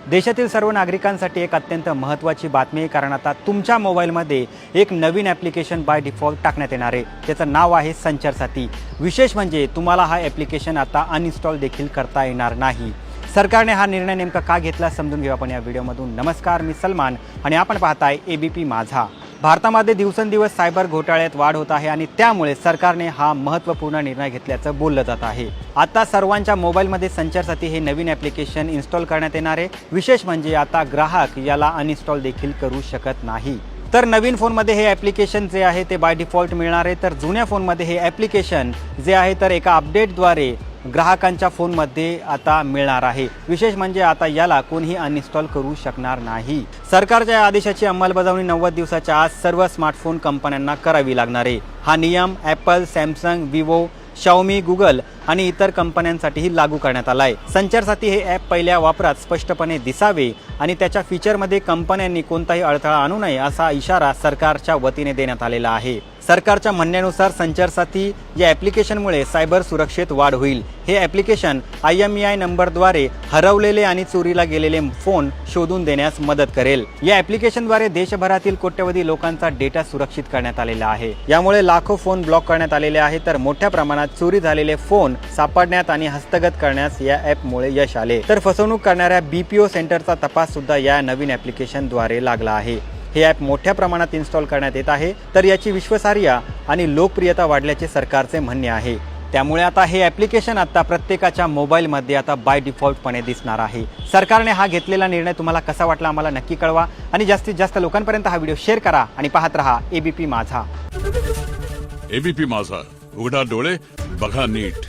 देशातील सर्व नागरिकांसाठी एक अत्यंत महत्त्वाची बातमी आहे, कारण आता तुमच्या मोबाईलमध्ये एक नवीन ॲप्लिकेशन बाय डिफॉल्ट टाकण्यात येणार आहे. त्याचं नाव आहे संचार साथी. विशेष म्हणजे तुम्हाला हा ॲप्लिकेशन आता अनइन्स्टॉल देखील करता येणार नाही. सरकारने हा निर्णय नेमका का घेतला समजून घेऊ आपण या व्हिडिओमधून. नमस्कार, मी सलमान आणि आपण पाहताय ABP माझा. भारतामध्ये दिवसेंदिवस सायबर घोटाळ्यात वाढ होत आहे आणि त्यामुळे सरकारने हा महत्त्वपूर्ण निर्णय घेतल्याचं बोललं जात आहे. आता सर्वांच्या मोबाईलमध्ये संचार साथी हे नवीन ॲप्लिकेशन इन्स्टॉल करण्यात येणार आहे. विशेष म्हणजे आता ग्राहक याला अनइन्स्टॉल देखील करू शकत नाही. तर नवीन फोनमध्ये हे ॲप्लिकेशन जे आहे ते बाय डिफॉल्ट मिळणार आहे, तर जुन्या फोनमध्ये हे ॲप्लिकेशन जे आहे तर एका अपडेटद्वारे ग्राहकांच्या फोनमध्ये आता मिळणार आहे. विशेष म्हणजे आता याला कोणीही अनइन्स्टॉल करू शकणार नाही. सरकारच्या या आदेशाची अंमलबजावणी 90 दिवसाच्या आत सर्व स्मार्टफोन कंपन्यांना करावी लागणार आहे. हा नियम Apple, Samsung, Vivo, Xiaomi, Google आणि इतर कंपन्यांसाठीही लागू करण्यात आला आहे. संचार साथी हे ॲप पहिल्या वापरात स्पष्टपणे दिसावे आणि त्याच्या फीचरमध्ये कंपन्यांनी कोणताही अडथळा आणू नये असा इशारा सरकारच्या वतीने देण्यात आलेला आहे. सरकारच्या म्हणण्यानुसार संचार साथी या ॲप्लिकेशनमुळे सायबर सुरक्षेत वाढ होईल. हे ॲप्लिकेशन IMEI नंबरद्वारे हरवलेले आणि चोरीला गेलेले फोन शोधून देण्यास मदत करेल. या ॲप्लिकेशनद्वारे देशभरातील कोट्यवधी लोकांचा डेटा सुरक्षित करण्यात आलेला आहे. यामुळे लाखो फोन ब्लॉक करण्यात आलेले आहे, तर मोठ्या प्रमाणात चोरी झालेले फोन सापडण्यात आणि हस्तगत करण्यास या ॲपमुळे यश आले. तर फसवणूक करणाऱ्या BPO सेंटरचा तपास सुद्धा या नवीन ॲप्लिकेशनद्वारे लागला आहे. हे ॲप मोठ्या प्रमाणात इन्स्टॉल करण्यात येत आहे, तर याची विश्वासार्हता आणि लोकप्रियता वाढल्याचे सरकारचे म्हणणे आहे. त्यामुळे आता हे ॲप्लिकेशन आता प्रत्येकाच्या मोबाईलमध्ये आता बाय डिफॉल्टपणे दिसणार आहे. सरकारने हा घेतलेला निर्णय तुम्हाला कसा वाटला आम्हाला नक्की कळवा आणि जास्तीत जास्त लोकांपर्यंत हा व्हिडिओ शेअर करा आणि पाहत रहा ABP माझा. ABP माझा, उघडा डोळे बघा नीट.